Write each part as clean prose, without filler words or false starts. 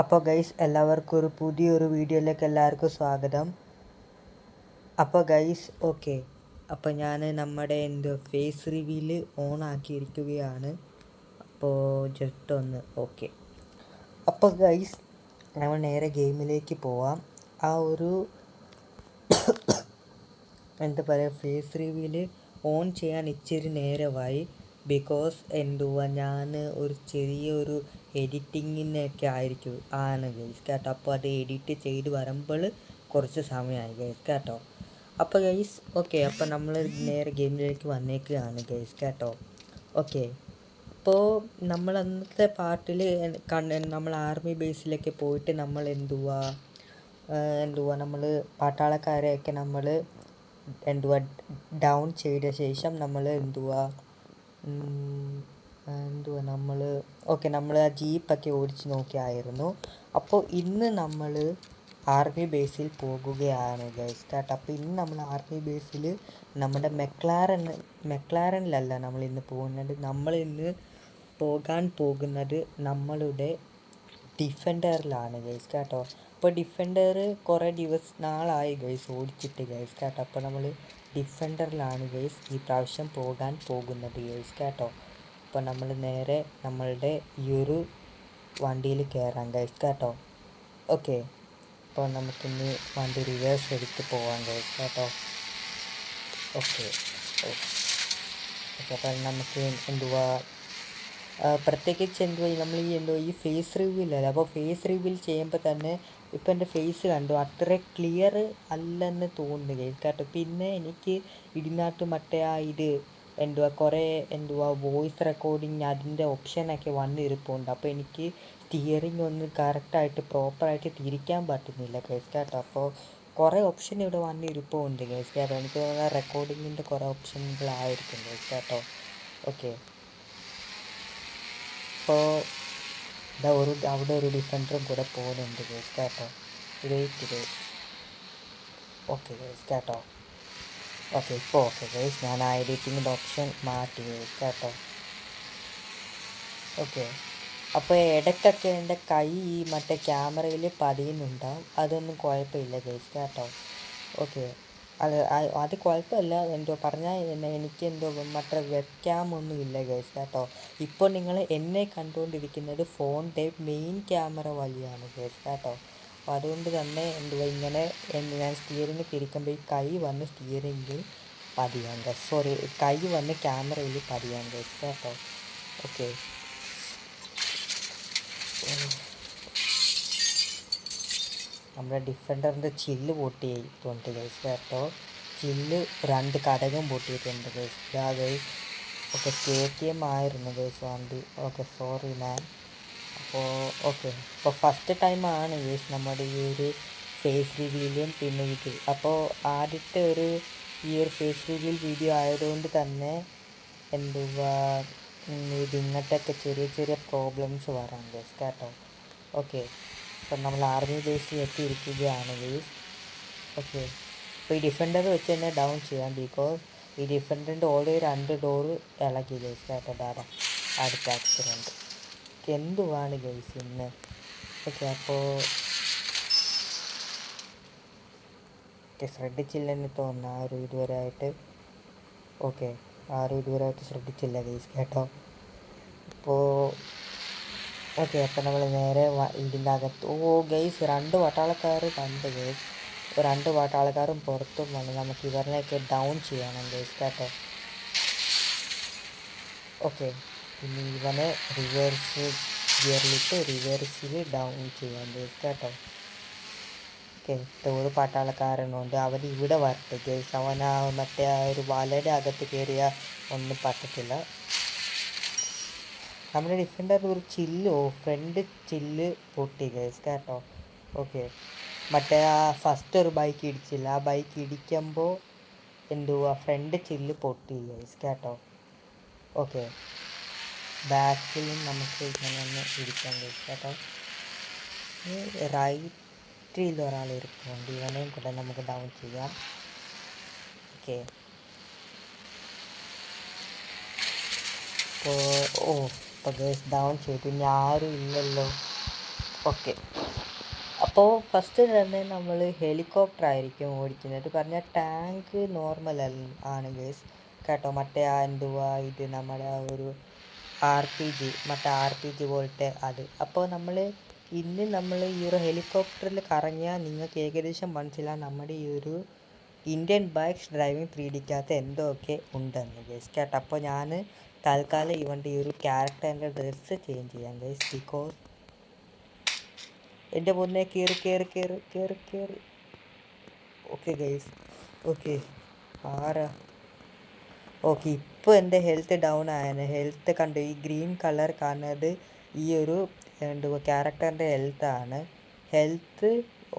അപ്പോൾ ഗൈസ് എല്ലാവർക്കും ഒരു പുതിയൊരു വീഡിയോയിലേക്ക് എല്ലാവർക്കും സ്വാഗതം. അപ്പോൾ ഗൈസ് അപ്പോൾ ഞാൻ നമ്മുടെ ഫേസ് റിവീൽ ഓൺ ആക്കിയിരിക്കുകയാണ്. അപ്പോൾ ജസ്റ്റ് ഒന്ന് അപ്പോൾ ഗൈസ് നമ്മൾ നേരെ ഗെയിമിലേക്ക് പോവാം. ആ ഒരു എന്താ പറയുക, ഫേസ് റിവീൽ ഓൺ ചെയ്യാൻ ഇച്ചിരി നേരമായി. ബിക്കോസ് ഞാൻ ഒരു ചെറിയൊരു എഡിറ്റിങ്ങിനൊക്കെ ആണ് ഗൈസ് കേട്ടോ. അപ്പോൾ അത് എഡിറ്റ് ചെയ്ത് വരുമ്പോൾ കുറച്ച് സമയമായി ഗൈസ് കേട്ടോ. അപ്പോൾ ഗൈസ് അപ്പോൾ നമ്മൾ നേരെ ഗെയിമിലേക്ക് വന്നേക്കുകയാണ് ഗൈസ് കേട്ടോ. അപ്പോൾ നമ്മൾ അന്നത്തെ പാർട്ടിൽ നമ്മൾ ആർമി ബേസിലൊക്കെ പോയിട്ട് നമ്മൾ നമ്മൾ പട്ടാളക്കാരെയൊക്കെ നമ്മൾ ഡൗൺ ചെയ്ത ശേഷം നമ്മൾ നമ്മൾ ആ ജീപ്പൊക്കെ ഓടിച്ച് നോക്കിയായിരുന്നു. അപ്പോൾ ഇന്ന് നമ്മൾ ആർമി ബേസിൽ പോകുകയാണ് ഗൈസ് കേട്ടോ. അപ്പോൾ ഇന്ന് നമ്മൾ ആർമി ബേസിൽ നമ്മുടെ മെക്ലാരനിലല്ല നമ്മൾ ഇന്ന് പോകുന്നത്. നമ്മൾ ഇന്ന് പോകാൻ പോകുന്നത് നമ്മളുടെ ഡിഫൻഡറിലാണ് ഗൈസ് കേട്ടോ. അപ്പോൾ ഡിഫൻഡർ കുറേ നാളായി ഗൈസ് ഓടിച്ചിട്ട് ഗൈസ് കേട്ടോ. അപ്പോൾ നമ്മൾ ഡിഫൻഡറിലാണ് ഗൈസ് ഈ പ്രാവശ്യം പോകാൻ പോകുന്നത് ഗൈസ് കേട്ടോ. അപ്പോൾ നമ്മൾ നേരെ നമ്മളുടെ ഈ ഒരു വണ്ടിയിൽ കയറാം ഗൈസ് കേട്ടോ. അപ്പോൾ നമുക്കിന്ന് വണ്ടി റിവേഴ്സ് എടുത്ത് പോകാം ഗൈസ് കേട്ടോ. അപ്പോൾ നമുക്ക് പ്രത്യേകിച്ച് നമ്മൾ ഈ ഫേസ് റിവ്യൂലല്ല. അപ്പോൾ ഫേസ് റിവ്യൂൽ ചെയ്യുമ്പോൾ തന്നെ ഇപ്പോൾ എൻ്റെ ഫേസ് കണ്ടു അത്ര ക്ലിയർ അല്ലെന്ന് തോന്നുന്നു ഗൈസ് കേട്ടോ. പിന്നെ എനിക്ക് ഇതിനകത്ത് കുറേ വോയിസ് റെക്കോർഡിങ് അതിൻ്റെ ഓപ്ഷനൊക്കെ വന്നിരിപ്പുണ്ട്. അപ്പോൾ എനിക്ക് സ്റ്റിയറിംഗ് ഒന്ന് കറക്റ്റായിട്ട് പ്രോപ്പറായിട്ട് തിരിക്കാൻ പറ്റുന്നില്ല ഗൈസ് കേട്ടോ. അപ്പോൾ കുറേ ഓപ്ഷൻ ഇവിടെ വന്നിരിപ്പുണ്ട് ഗൈസ് കേട്ടോ. എനിക്ക് തോന്നുന്ന റെക്കോർഡിങ്ങിൻ്റെ കുറേ ഓപ്ഷനുകളായിരിക്കും ഗൈസ് കേട്ടോ. അപ്പോൾ അവിടെ ഒരു ഡിഫൻഡറും കൂടെ പോകുന്നുണ്ട് ഗൈസ് കേട്ടോ. Wait guys. ഗൈസ് കേട്ടോ. ഇപ്പോൾ ഗൈസ് ഞാൻ ആ എഡിറ്റിങ്ങിൻ്റെ ഓപ്ഷൻ മാറ്റി ഗൈസ് കേട്ടോ. അപ്പോൾ ഇടയ്ക്കൊക്കെ എൻ്റെ കൈ ഈ മറ്റേ ക്യാമറയിൽ പതിയുന്നുണ്ടാവും. അതൊന്നും കുഴപ്പമില്ല ഗൈസ് കേട്ടോ. അത് കുഴപ്പമില്ല. പറഞ്ഞാൽ എനിക്ക് മറ്റേ വെബ്ക്യാമൊന്നും ഇല്ല ഗൈസ് കേട്ടോ. ഇപ്പോൾ നിങ്ങൾ എന്നെ കണ്ടുകൊണ്ടിരിക്കുന്നത് ഫോണിൻ്റെ മെയിൻ ക്യാമറ വഴിയാണ് ഗൈസ് കേട്ടോ. അപ്പോൾ അതുകൊണ്ട് തന്നെ ഇങ്ങനെ ഞാൻ സ്റ്റിയറിംഗ് തിരിക്കുമ്പോൾ ഈ കൈ വന്ന് സ്റ്റിയറിംഗിൽ പതിയാൻ കൈ വന്ന് ക്യാമറയിൽ പതിയാൻ ഗൈസ് കേട്ടോ. നമ്മുടെ ഡിഫൻഡറിൻ്റെ ചില്ല് പൊട്ടിയിട്ടുണ്ട് ഗൈസ് കേട്ടോ. ചില്ല് 2 കടകം പൊട്ടിയിട്ടുണ്ട് ഗൈസ്. ഗൈസ് KTM ആയിരുന്നു ഗൈസ് വണ്ടി. സോറി മാൻ. അപ്പോൾ ഫസ്റ്റ് ടൈമാണ് ഗൈസ് നമ്മുടെ ഈ ഒരു ഫേസ് റിവീലും പിന്നെ ഇത്. അപ്പോൾ ആദ്യത്തെ ഈ ഒരു ഫേസ് റിവീൽ വീഡിയോ ആയതുകൊണ്ട് തന്നെ ഇങ്ങനത്തെയൊക്കെ ചെറിയ പ്രോബ്ലംസ് വരാം ഗൈസ് കേട്ടോ. അപ്പം നമ്മൾ ആർമി ബേസിൽ എത്തിയിരിക്കുകയാണ് ഗൈസ്. അപ്പോൾ ഈ ഡിഫൻഡർ വെച്ച് തന്നെ ഡൗൺ ചെയ്യാം. ബിക്കോസ് ഈ ഡിഫൻഡറിൻ്റെ ഓൾറെഡി 2 ഡോറ് ഇളക്കി ഗൈസ് കേട്ടോ. അടുത്ത ആക്സിഡൻറ്റ് എന്തുവാണ് ഗൈസ് ഇന്ന്. അപ്പോൾ ശ്രദ്ധിച്ചില്ലെന്ന് തോന്നുന്നു ആരും ഇതുവരെയായിട്ട് ശ്രദ്ധിച്ചില്ല ഗൈസ് കേട്ടോ. അപ്പോൾ നമ്മൾ നേരെ ഇതിൻ്റെ അകത്ത് ഗൈസ് 2 പട്ടാളക്കാർ കണ്ട് ഗൈസ്. 2 പട്ടാളക്കാരും പുറത്തും വന്ന് നമുക്ക് ഇവരിനെയൊക്കെ ഡൗൺ ചെയ്യണം ഗൈസ് കേട്ടോ. പിന്നെ ഇവനെ റിവേഴ്സ് ഗിയറിലിട്ട് റിവേഴ്സിൽ ഡൗൺ ചെയ്യാം ഗൈസ് കേട്ടോ. ഒരു പട്ടാളക്കാരനുണ്ട്. അവൻ ഇവിടെ വരട്ടെ ഗൈസ്. അവൻ മറ്റേ ഒരു വലയുടെ അകത്ത് കയറിയ ഒന്നും പറ്റത്തില്ല. നമ്മുടെ ഡിഫൻഡർ ഒരു ഫ്രണ്ട് ചില്ല് പൊട്ടി ഗൈസ് കേട്ടോ. മറ്റേ ഫസ്റ്റ് ഒരു ബൈക്ക് ഇടിച്ചില്ല. ആ ബൈക്ക് ഇടിക്കുമ്പോൾ ഫ്രണ്ട് ചില്ല് പൊട്ടി ഗൈസ് കേട്ടോ. ബാക്കിലും നമുക്ക് ഇങ്ങനെ ഒന്ന് ഇടിക്കാം ഗൈസ് കേട്ടോ. റൈറ്റിൽ ഒരാൾ ഇരിക്കുന്നുണ്ട്. ഇവനെയും കൂടെ നമുക്ക് ഡൗൺ ചെയ്യാം. അപ്പോൾ ഗൈസ് ഡൗൺ ചെയ്തു. ഇനി ആരും ഇല്ലല്ലോ. ഓക്കെ, അപ്പോൾ ഫസ്റ്റ് തന്നെ നമ്മൾ ഹെലികോപ്റ്റർ ആയിരിക്കും ഓടിക്കുന്നത്. പറഞ്ഞാൽ ടാങ്ക് നോർമൽ ആണ് ഗേസ് കേട്ടോ. മറ്റേ ഇത് നമ്മുടെ ഒരു മറ്റേ RPG പോലത്തെ അത്. അപ്പോൾ ഇന്ന് നമ്മൾ ഈ ഒരു ഹെലികോപ്റ്ററിൽ കറങ്ങിയാൽ നിങ്ങൾക്ക് ഏകദേശം മനസ്സിലാവും നമ്മുടെ ഈ ഒരു ഇന്ത്യൻ ബൈക്സ് ഡ്രൈവിംഗ് 3Dക്കകത്ത് എന്തൊക്കെ ഉണ്ടെന്ന് ഗേസ് കേട്ടോ. അപ്പോൾ ഞാൻ തൽക്കാലം ഇവൻ്റെ ഈ ഒരു ക്യാരക്ടറിൻ്റെ ഡ്രസ്സ് ചേഞ്ച് ചെയ്യാം ഗേസ്. ബിക്കോസ് എൻ്റെ മുന്നേ കയറി. ഓക്കെ ഗൈസ്, ഓക്കെ ആരാ? ഓക്കെ, ഇപ്പോൾ എൻ്റെ ഹെൽത്ത് ഡൗൺ ആയാണ്. ഹെൽത്ത് കണ്ടു, ഈ ഗ്രീൻ കളർ കാണുന്നത് ഈ ഒരു ക്യാരക്ടറിൻ്റെ ഹെൽത്താണ്. ഹെൽത്ത്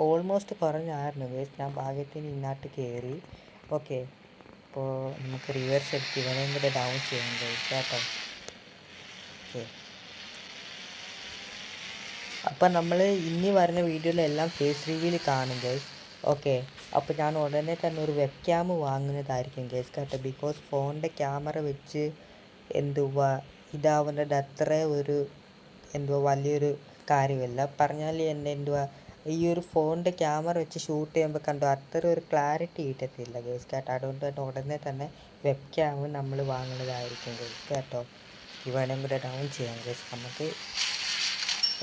ഓൾമോസ്റ്റ് കുറഞ്ഞായിരുന്നു ഗൈസ്. ഞാൻ ഭാഗ്യത്തിന് ഇങ്ങോട്ട് കയറി. ഓക്കെ, അപ്പോൾ നമുക്ക് റിവേഴ്സ് എടുത്ത് ഇവനെയും കൂടെ ഡൗൺ ചെയ്യാം ഗൈസ് കേട്ടോ. ഓക്കെ, അപ്പം നമ്മൾ ഇനി വരുന്ന വീഡിയോയിലെല്ലാം ഫേസ് റിവ്യൂവിൽ കാണും ഗൈസ്. ഓക്കെ, അപ്പോൾ ഞാൻ ഉടനെ തന്നെ ഒരു വെബ് ക്യാം വാങ്ങുന്നതായിരിക്കും ഗൈസ് കേട്ടോ. ബിക്കോസ് ഫോണിൻ്റെ ക്യാമറ വെച്ച് ഇതാവുന്നത് അത്ര ഒരു വലിയൊരു കാര്യമല്ല. പറഞ്ഞാൽ ഈ ഒരു ഫോണിൻ്റെ ക്യാമറ വെച്ച് ഷൂട്ട് ചെയ്യുമ്പോൾ കണ്ടു അത്ര ഒരു ക്ലാരിറ്റി കിട്ടത്തില്ല ഗൈസ് കേട്ടോ. അതുകൊണ്ട് തന്നെ ഉടനെ തന്നെ വെബ് ക്യാം നമ്മൾ വാങ്ങുന്നതായിരിക്കും ഗൈസ് കേട്ടോ. ഇവനെയും കൂടെ ഡൗൺ ചെയ്യാം ഗൈസ് നമുക്ക്.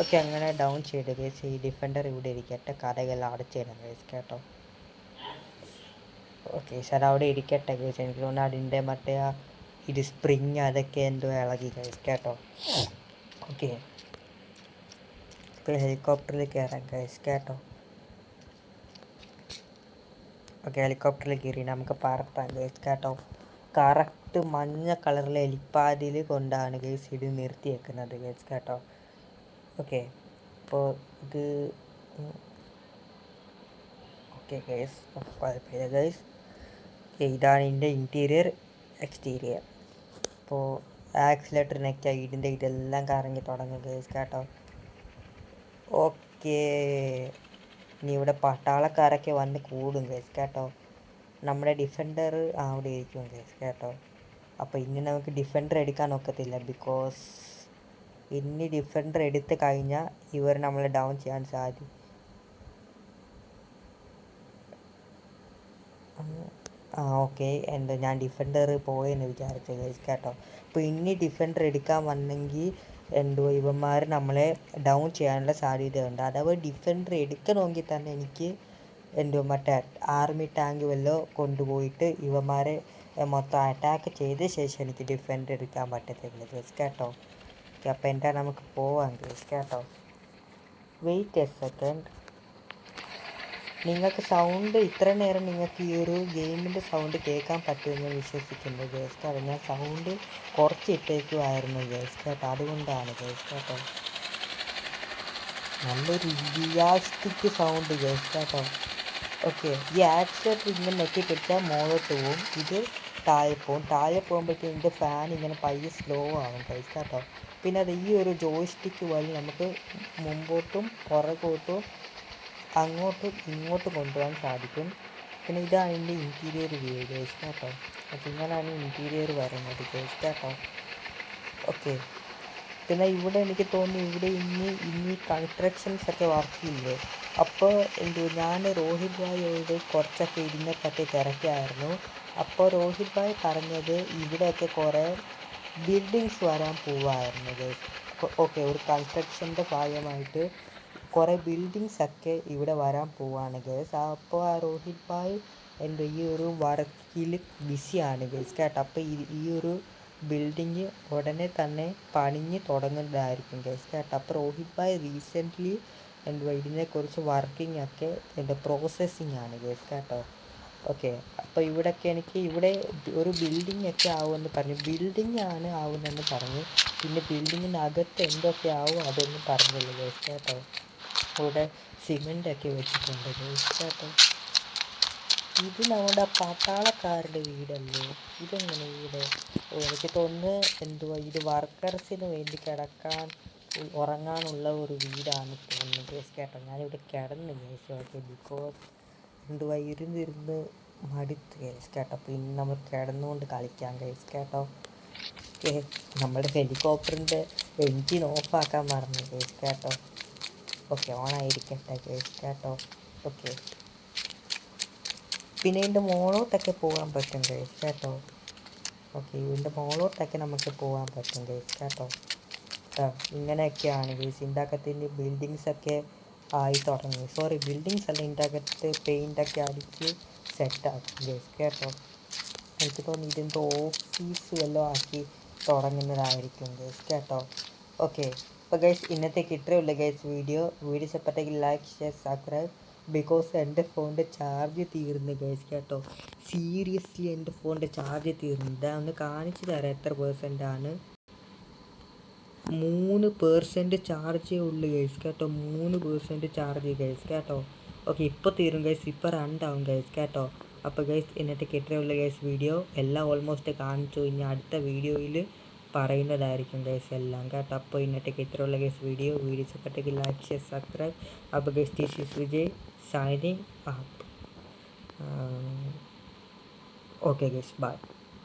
ഓക്കെ, അങ്ങനെ ഡൗൺ ചെയ്ത് ഗൈസ്. ഈ ഡിഫൻഡർ ഇവിടെ ഇരിക്കട്ടെ, കഥകളെല്ലാം അടച്ചിടാം ഗൈസ് കേട്ടോ. ഓക്കെ സാർ, അവിടെ ഇരിക്കട്ടെ ഗൈസ്. എനിക്ക് തോന്നുന്നു അതിൻ്റെ മറ്റേ ഇത് സ്പ്രിങ് അതൊക്കെ ഇളകി ഗൈസ് കേട്ടോ. ഓക്കെ, ഇപ്പോൾ ഹെലികോപ്റ്ററിൽ കയറാം ഗൈസ് കേട്ടോ. ഓക്കെ, ഹെലികോപ്റ്ററിൽ കയറി നമുക്ക് പറത്താം ഗൈസ് കേട്ടോ. കറക്റ്റ് മഞ്ഞ കളറിലെ ഹെലിപ്പാഡിൽ കൊണ്ടാണ് ഗൈസ് ഇത് നിർത്തിയേക്കുന്നത് ഗൈസ് കേട്ടോ. ഓക്കെ, അപ്പോൾ ഇത് ഓക്കെ ഗൈസ്, കുഴപ്പമില്ല ഗൈസ്. ഇതാണ് ഇതിൻ്റെ ഇൻറ്റീരിയർ എക്സ്റ്റീരിയർ. അപ്പോൾ ആക്സിലേറ്റർ നെക്കായി ഇതിൻ്റെ ഇതെല്ലാം കറങ്ങി തുടങ്ങും ഗൈസ് കേട്ടോ. ഓക്കെ, ഇനി ഇവിടെ പട്ടാളക്കാരൊക്കെ വന്ന് കൂടും ഗൈസ് കേട്ടോ. നമ്മുടെ ഡിഫൻഡർ അവിടെ ഇരിക്കും ഗൈസ് കേട്ടോ. അപ്പോൾ ഇനി നമുക്ക് ഡിഫൻഡർ എടുക്കാൻ ഒക്കത്തില്ല. ബിക്കോസ് ഇനി ഡിഫൻഡർ എടുത്ത് കഴിഞ്ഞാൽ ഇവർ നമ്മളെ ഡൗൺ ചെയ്യാൻ സാധിക്കും. ഓക്കെ, ഞാൻ ഡിഫൻഡർ പോയെന്ന് വിചാരിച്ചു ഗൈസ് കേട്ടോ. അപ്പോൾ ഇനി ഡിഫൻഡർ എടുക്കാൻ വന്നെങ്കിൽ ഇവന്മാർ നമ്മളെ ഡൗൺ ചെയ്യാനുള്ള സാധ്യതയുണ്ട്. അഥവാ ഡിഫൻഡർ എടുക്കണമെങ്കിൽ തന്നെ എനിക്ക് മറ്റേ ആർമി ടാങ്ക് വല്ലതും കൊണ്ടുപോയിട്ട് ഇവന്മാരെ മൊത്തം അറ്റാക്ക് ചെയ്ത ശേഷം എനിക്ക് ഡിഫൻഡർ എടുക്കാൻ പറ്റത്തില്ല ഗൈസ് കേട്ടോ. ഓക്കെ, അപ്പോൾ എന്താ നമുക്ക് പോവാം ഗൈസ് കേട്ടോ. Wait a second. നിങ്ങൾക്ക് സൗണ്ട് ഇത്ര നേരം നിങ്ങൾക്ക് ഈ ഒരു ഗെയിമിൻ്റെ സൗണ്ട് കേൾക്കാൻ പറ്റുമെന്ന് വിശ്വസിക്കുന്നു ഗൈസ് കേട്ടോ. ഞാൻ സൗണ്ട് കുറച്ച് ഇട്ടേക്കുമായിരുന്നു ഗൈസ് കേട്ടോ, അതുകൊണ്ടാണ് ഗൈസ് കേട്ടോ. നല്ലൊരു റിയാലിസ്റ്റിക് സൗണ്ട് ഗൈസ് കേട്ടോ. ഓക്കെ, ഈ ആക്സിലേറ്റർ ഇങ്ങനെ നെക്കി പിടിച്ചാൽ മുകളിലോട്ട് പോവും, ഇത് താഴെ പോവും. താഴെ പോകുമ്പോഴത്തേക്കും ഇതിൻ്റെ ഫാൻ ഇങ്ങനെ പയ്യെ സ്ലോ ആവും ഗൈസ് കേട്ടോ. പിന്നെ അത് ഈ ഒരു ജോയ്സ്റ്റിക്ക് വഴി നമുക്ക് മുമ്പോട്ടും പുറകോട്ടും അങ്ങോട്ടും ഇങ്ങോട്ടും കൊണ്ടുപോകാൻ സാധിക്കും. പിന്നെ ഇതാണ് ഇതിൻ്റെ ഇൻറ്റീരിയർ വ്യൂ ഗൈസ് കേട്ടോ. അപ്പോൾ ഇങ്ങനെയാണ് ഇൻറ്റീരിയർ വരുന്നത് ഗൈസ് കേട്ടോ. ഓക്കെ, പിന്നെ ഇവിടെ എനിക്ക് തോന്നി ഇവിടെ ഇനി കൺസ്ട്രക്ഷൻസ് ഒക്കെ വർക്കില്ലേ. അപ്പോൾ ഞാൻ രോഹിത് ഭായിയോട് കുറച്ചൊക്കെ ഇതിനെ പറ്റി തിരക്കായിരുന്നു. അപ്പോൾ രോഹിത് ഭായ് പറഞ്ഞത് ഇവിടെയൊക്കെ കുറേ ബിൽഡിങ്സ് വരാൻ പോവായിരുന്നു ഗൈസ്. ഓക്കെ, ഒരു കൺസ്ട്രക്ഷൻ്റെ ഭാഗമായിട്ട് കുറേ ബിൽഡിങ്സ് ഒക്കെ ഇവിടെ വരാൻ പോവാണ് ഗൈസ്. അപ്പോൾ രോഹിത് ഭായ് ഈ ഒരു വർക്കിൽ ബിസിയാണ് ഗൈസ് കേട്ടോ. അപ്പോൾ ഈ ഒരു ബിൽഡിങ് ഉടനെ തന്നെ പണിഞ്ഞ് തുടങ്ങുന്നതായിരിക്കും ഗൈസ് കേട്ടോ. അപ്പോൾ രോഹിത് ഭായ് റീസെൻ്റ്ലി ഇതിനെക്കുറിച്ച് വർക്കിംഗ് ഒക്കെ പ്രോസസ്സിങ് ആണ് ഗൈസ് കേട്ടോ. ഓക്കെ, അപ്പോൾ ഇവിടെ ഒരു ബിൽഡിംഗ് ഒക്കെ ആവുമെന്ന് പറഞ്ഞു. ബിൽഡിംഗ് ആണ് ആവുന്നതെന്ന് പറഞ്ഞു. പിന്നെ ബിൽഡിങ്ങിനകത്ത് എന്തൊക്കെ ആവും അതൊന്നും പറഞ്ഞില്ല ഗൈസ് കേട്ടോ. ഇവിടെ സിമെൻ്റ് ഒക്കെ വെച്ചിട്ടുണ്ട് ഗൈസ് കേട്ടോ. ഇത് നമ്മുടെ പട്ടാളക്കാരുടെ വീടല്ലേ, ഇതെങ്ങനെ വീട്? എനിക്ക് തോന്നുന്നു ഇത് വർക്കേഴ്സിന് വേണ്ടി ഉറങ്ങാനുള്ള ഒരു വീടാണ് തോന്നുന്നു ഗൈസ് കേട്ടോ. ഞാനിവിടെ കിടന്നു ഗൈസ്. ഓക്കെ, ബിക്കോസ് ഇരുന്നിരുന്ന് മടുത്ത് ഗൈസ് കേട്ടോ. അപ്പോൾ ഇന്ന് നമ്മൾ കിടന്നുകൊണ്ട് കളിക്കാം ഗൈസ് കേട്ടോ. നമ്മുടെ ഹെലികോപ്റ്ററിൻ്റെ എൻജിൻ ഓഫാക്കാൻ മറന്നു ഗൈസ് കേട്ടോ. ഓക്കെ ഓണായിരിക്കട്ടെ ഗൈസ് കേട്ടോ. ഓക്കെ, പിന്നെ ഇതിൻ്റെ മുകളിലോട്ടൊക്കെ പോകാൻ പറ്റും ഗൈസ് കേട്ടോ. ഓക്കെ, ഇതിൻ്റെ മുകളിലോട്ടൊക്കെ നമുക്ക് പോകാൻ പറ്റും ഗൈസ് കേട്ടോ. ഇങ്ങനെയൊക്കെയാണ് ഗൈസ് ഇതിൻ്റെ അകത്തിൻ്റെ ബിൽഡിങ്സൊക്കെ ആയി തുടങ്ങി. സോറി, ബിൽഡിങ്സ് അല്ല, ഇതിൻ്റെ അകത്ത് പെയിൻ്റൊക്കെ അടിച്ച് സെറ്റാക്കും ഗൈസ് കേട്ടോ. എനിക്ക് തോന്നുന്നു ഇതിൻ്റെ ഓഫീസ് വല്ലതും ആക്കി തുടങ്ങുന്നതായിരിക്കും ഗൈസ് കേട്ടോ. ഓക്കെ, അപ്പോൾ ഗൈസ് ഇന്നത്തേക്ക് ഇത്രയേ ഉള്ളൂ ഗൈസ്. വീഡിയോ ഇഷ്ടപ്പെട്ടെങ്കിൽ ലൈക്ക്, ഷെയർ, സബ്സ്ക്രൈബ്. ബിക്കോസ് എൻ്റെ ഫോണിൻ്റെ ചാർജ് തീർന്നു ഗൈസ് കേട്ടോ. സീരിയസ്ലി എൻ്റെ ഫോണിൻ്റെ ചാർജ് തീർന്നില്ല. ഒന്ന് കാണിച്ചു തരാം എത്ര % 3% ചാർജേ ഉള്ളൂ ഗൈസ് കേട്ടോ. 3% ചാർജ് ഗൈസ് കേട്ടോ. ഓക്കെ, ഇപ്പോൾ തീരും ഗൈസ്, ഇപ്പോൾ 2 ആവും ഗൈസ് കേട്ടോ. അപ്പോൾ ഗൈസ് ഇന്നത്തേക്ക് ഇത്രയേ ഉള്ളൂ ഗൈസ്. വീഡിയോ എല്ലാം ഓൾമോസ്റ്റ് കാണിച്ചു. ഇനി അടുത്ത വീഡിയോയിൽ പറയുന്നതായിരിക്കും ഗൈസ് എല്ലാം കേട്ടോ. അപ്പോൾ ഇന്നത്തേക്ക് ഇത്രയേ ഉള്ളൂ ഗൈസ്. വീഡിയോ ഇഷ്ടപ്പെട്ടെങ്കിൽ ലൈക്ക്, ഷെയർ, സബ്സ്ക്രൈബ്. അപ്പോൾ guys this is Vijay signing up. Okay guys, bye.